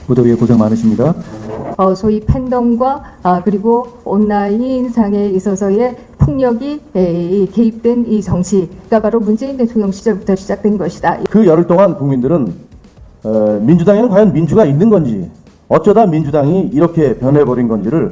무더위에 고생 많으십니다. 소위 팬덤과 그리고 온라인상에 있어서의 폭력이 개입된 이 정치가 바로 문재인 대통령 시절부터 시작된 것이다. 그 열흘 동안 국민들은 민주당에는 과연 민주가 있는 건지, 어쩌다 민주당이 이렇게 변해버린 건지를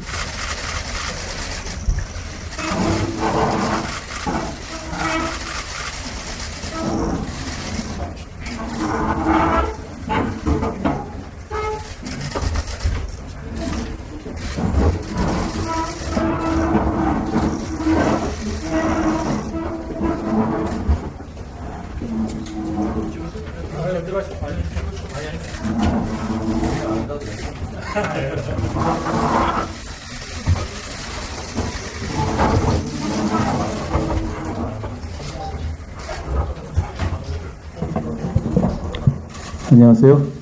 안녕하세요.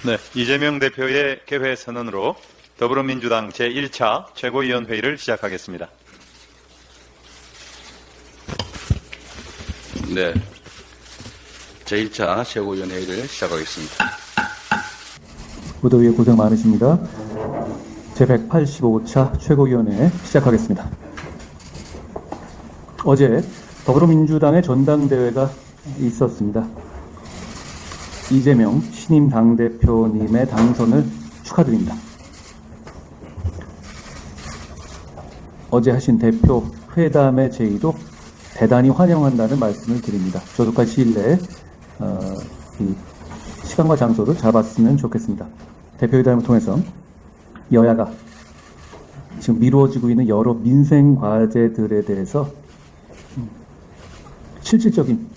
네, 이재명 대표의 개회 선언으로 더불어민주당 제1차 최고위원회의를 시작하겠습니다. 네, 제1차 최고위원회의를 시작하겠습니다. 무더위에 고생 많으십니다. 제185차 최고위원회 시작하겠습니다. 어제 더불어민주당의 전당대회가 있었습니다. 이재명 신임 당대표님의 당선을 축하드립니다. 어제 하신 대표 회담의 제의도 대단히 환영한다는 말씀을 드립니다. 조속한 시일 내에 이 시간과 장소를 잡았으면 좋겠습니다. 대표회담을 통해서 여야가 지금 미루어지고 있는 여러 민생 과제들에 대해서 실질적인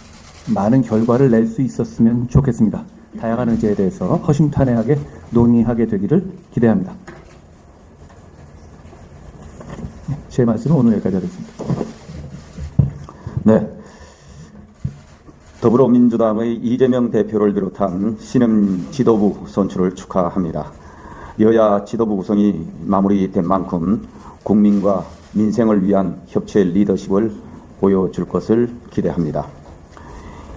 많은 결과를 낼 수 있었으면 좋겠습니다. 다양한 의제에 대해서 허심탄회하게 논의하게 되기를 기대합니다. 제 말씀은 오늘 여기까지 하겠습니다. 네, 더불어민주당의 이재명 대표를 비롯한 신임 지도부 선출을 축하합니다. 여야 지도부 구성이 마무리된 만큼 국민과 민생을 위한 협치의 리더십을 보여줄 것을 기대합니다.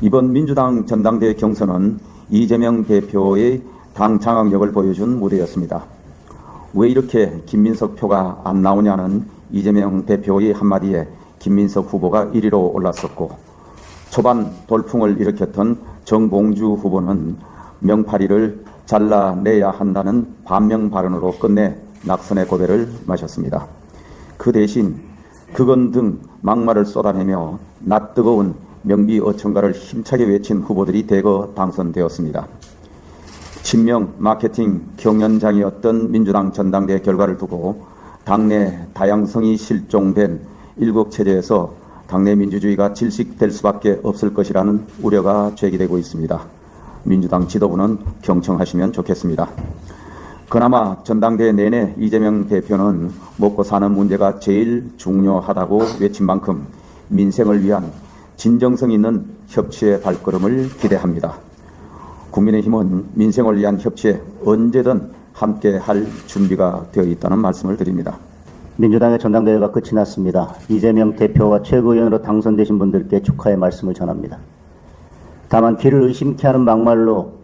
이번 민주당 전당대회 경선은 이재명 대표의 당 장악력을 보여준 무대였습니다. 왜 이렇게 김민석 표가 안 나오냐는 이재명 대표의 한마디에 김민석 후보가 1위로 올랐었고, 초반 돌풍을 일으켰던 정봉주 후보는 명파리를 잘라내야 한다는 반명 발언으로 끝내 낙선의 고배를 마셨습니다. 그 대신 그건 등 막말을 쏟아내며 낯뜨거운 명비어천가를 힘차게 외친 후보들이 대거 당선되었습니다. 친명 마케팅 경연장이었던 민주당 전당대회 결과를 두고 당내 다양성이 실종된 일국체제에서 당내 민주주의가 질식될 수밖에 없을 것이라는 우려가 제기되고 있습니다. 민주당 지도부는 경청하시면 좋겠습니다. 그나마 전당대회 내내 이재명 대표는 먹고 사는 문제가 제일 중요하다고 외친 만큼 민생을 위한 진정성 있는 협치의 발걸음을 기대합니다. 국민의힘은 민생을 위한 협치에 언제든 함께할 준비가 되어 있다는 말씀을 드립니다. 민주당의 전당대회가 끝이 났습니다. 이재명 대표와 최고위원으로 당선되신 분들께 축하의 말씀을 전합니다. 다만 귀를 의심케 하는 막말로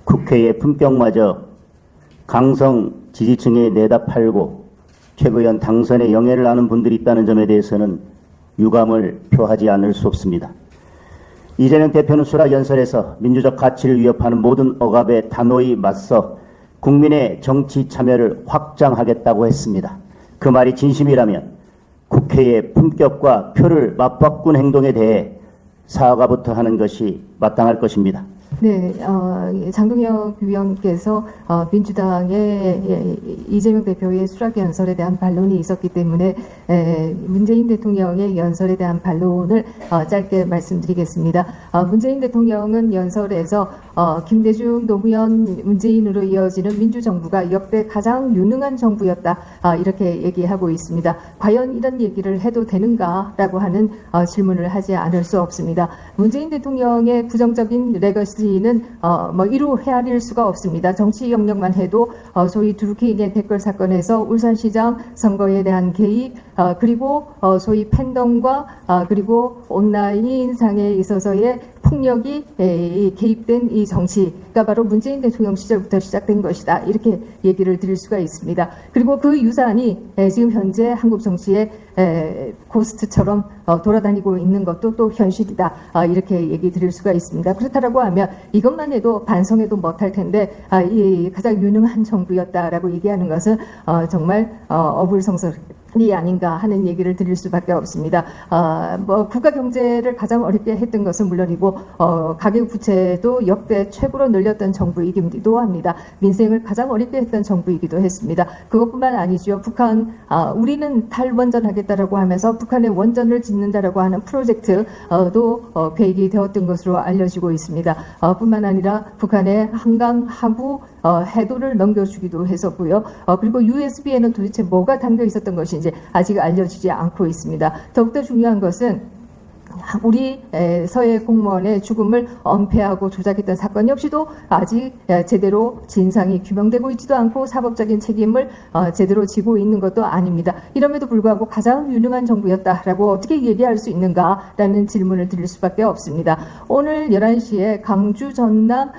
국회의 품격마저 강성 지지층에 내다 팔고 최고위원 당선에 영예를 아는 분들이 있다는 점에 대해서는 유감을 표하지 않을 수 없습니다. 이재명 대표는 수락연설에서 민주적 가치를 위협하는 모든 억압에 단호히 맞서 국민의 정치 참여를 확장하겠다고 했습니다. 그 말이 진심이라면 국회의 품격과 표를 맞바꾼 행동에 대해 사과부터 하는 것이 마땅할 것입니다. 네, 장동혁 위원께서 민주당의 이재명 대표의 수락 연설에 대한 반론이 있었기 때문에 문재인 대통령의 연설에 대한 반론을 짧게 말씀드리겠습니다. 문재인 대통령은 연설에서 김대중, 노무현, 문재인으로 이어지는 민주정부가 역대 가장 유능한 정부였다, 이렇게 얘기하고 있습니다. 과연 이런 얘기를 해도 되는가라고 하는 질문을 하지 않을 수 없습니다. 문재인 대통령의 부정적인 레거시는 이루 헤아릴 수가 없습니다. 정치 영역만 해도 소위 두루킹의 댓글 사건에서 울산시장 선거에 대한 개입, 그리고 소위 팬덤과 그리고 온라인상에 있어서의 폭력이 개입된 이 정치가 바로 문재인 대통령 시절부터 시작된 것이다, 이렇게 얘기를 드릴 수가 있습니다. 그리고 그 유산이 지금 현재 한국 정치에 고스트처럼 돌아다니고 있는 것도 또 현실이다, 이렇게 얘기 드릴 수가 있습니다. 그렇다라고 하면 이것만 해도 반성해도 못할 텐데 이 가장 유능한 정부였다라고 얘기하는 것은 정말 어불성설이 아닌가 하는 얘기를 드릴 수밖에 없습니다. 국가 경제를 가장 어렵게 했던 것은 물론이고 가계 부채도 역대 최고로 늘렸던 정부이기도 합니다. 민생을 가장 어렵게 했던 정부이기도 했습니다. 그것뿐만 아니죠. 우리는 탈원전하겠다라고 하면서 북한의 원전을 짓는다라고 하는 프로젝트도 계획이 되었던 것으로 알려지고 있습니다. 뿐만 아니라 북한의 한강 하부 해도를 넘겨주기도 했었고요. 그리고 USB에는 도대체 뭐가 담겨 있었던 것인지 아직 알려지지 않고 있습니다. 더욱더 중요한 것은 우리 서해 공무원의 죽음을 은폐하고 조작했던 사건 역시도 아직 제대로 진상이 규명되고 있지도 않고 사법적인 책임을 제대로 지고 있는 것도 아닙니다. 이럼에도 불구하고 가장 유능한 정부였다라고 어떻게 얘기할 수 있는가라는 질문을 드릴 수밖에 없습니다. 오늘 11시에 강주 전남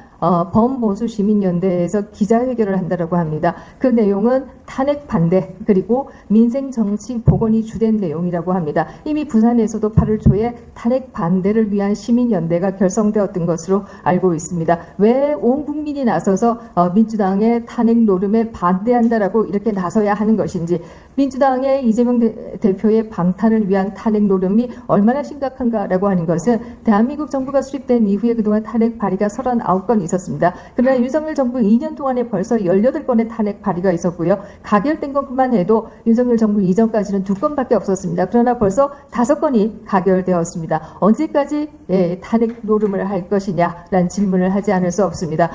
범보수 시민연대에서 기자회견을 한다라고 합니다. 그 내용은 탄핵 반대 그리고 민생 정치 복원이 주된 내용이라고 합니다. 이미 부산에서도 8월 초에 탄핵 반대를 위한 시민연대가 결성되었던 것으로 알고 있습니다. 왜 온 국민이 나서서 민주당의 탄핵 노름에 반대한다라고 이렇게 나서야 하는 것인지, 민주당의 이재명 대표의 방탄을 위한 탄핵 노름이 얼마나 심각한가라고 하는 것은 대한민국 정부가 수립된 이후에 그동안 탄핵 발의가 39건 있었습니다. 그러나 윤석열 정부 2년 동안에 벌써 18건의 탄핵 발의가 있었고요. 가결된 것뿐만 해도 윤석열 정부 이전까지는 2건밖에 없었습니다. 그러나 벌써 5건이 가결되었습니다. 언제까지 탄핵 노름을 할 것이냐라는 질문을 하지 않을 수 없습니다.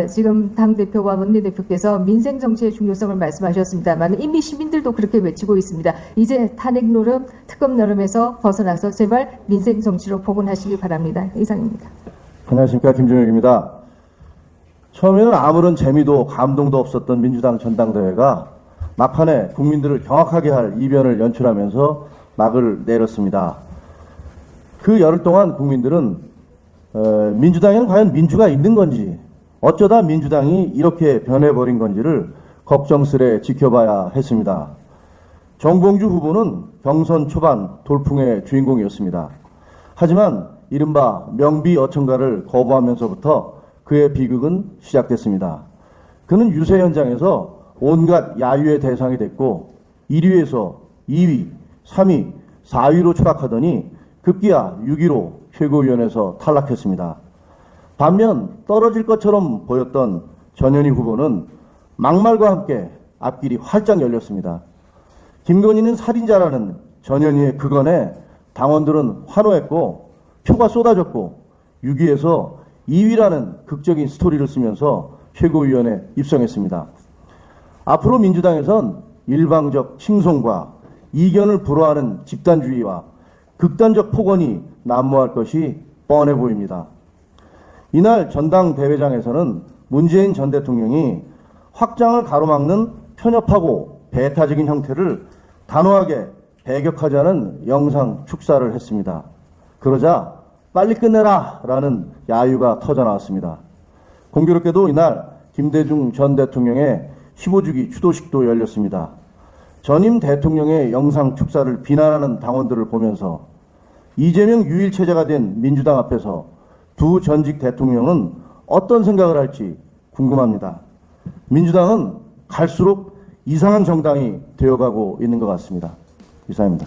지금 당대표와 원내대표께서 민생 정치의 중요성을 말씀하셨습니다만 이미 시민들도 그렇게 외치고 있습니다. 이제 탄핵 노름, 특검 노름에서 벗어나서 제발 민생 정치로 복원하시기 바랍니다. 이상입니다. 안녕하십니까, 김종혁입니다. 처음에는 아무런 재미도 감동도 없었던 민주당 전당대회가 막판에 국민들을 경악하게 할 이변을 연출하면서 막을 내렸습니다. 그 열흘 동안 국민들은 민주당에는 과연 민주가 있는 건지, 어쩌다 민주당이 이렇게 변해버린 건지를 걱정스레 지켜봐야 했습니다. 정봉주 후보는 경선 초반 돌풍의 주인공이었습니다. 하지만 이른바 명비어천가를 거부하면서부터 그의 비극은 시작됐습니다. 그는 유세 현장에서 온갖 야유의 대상이 됐고 1위에서 2위, 3위, 4위로 추락하더니 급기야 6위로 최고위원회에서 탈락했습니다. 반면 떨어질 것처럼 보였던 전현희 후보는 막말과 함께 앞길이 활짝 열렸습니다. 김건희는 살인자라는 전현희의 그건에 당원들은 환호했고 표가 쏟아졌고 6위에서 2위라는 극적인 스토리를 쓰면서 최고위원회에 입성했습니다. 앞으로 민주당에선 일방적 칭송과 이견을 불허하는 집단주의와 극단적 폭언이 난무할 것이 뻔해 보입니다. 이날 전당대회장에서는 문재인 전 대통령이 확장을 가로막는 편협하고 배타적인 형태를 단호하게 배격하자는 영상 축사를 했습니다. 그러자 빨리 끝내라 라는 야유가 터져나왔습니다. 공교롭게도 이날 김대중 전 대통령의 15주기 추도식도 열렸습니다. 전임 대통령의 영상 축사를 비난하는 당원들을 보면서 이재명 유일체제가 된 민주당 앞에서 두 전직 대통령은 어떤 생각을 할지 궁금합니다. 민주당은 갈수록 이상한 정당이 되어가고 있는 것 같습니다. 이상입니다.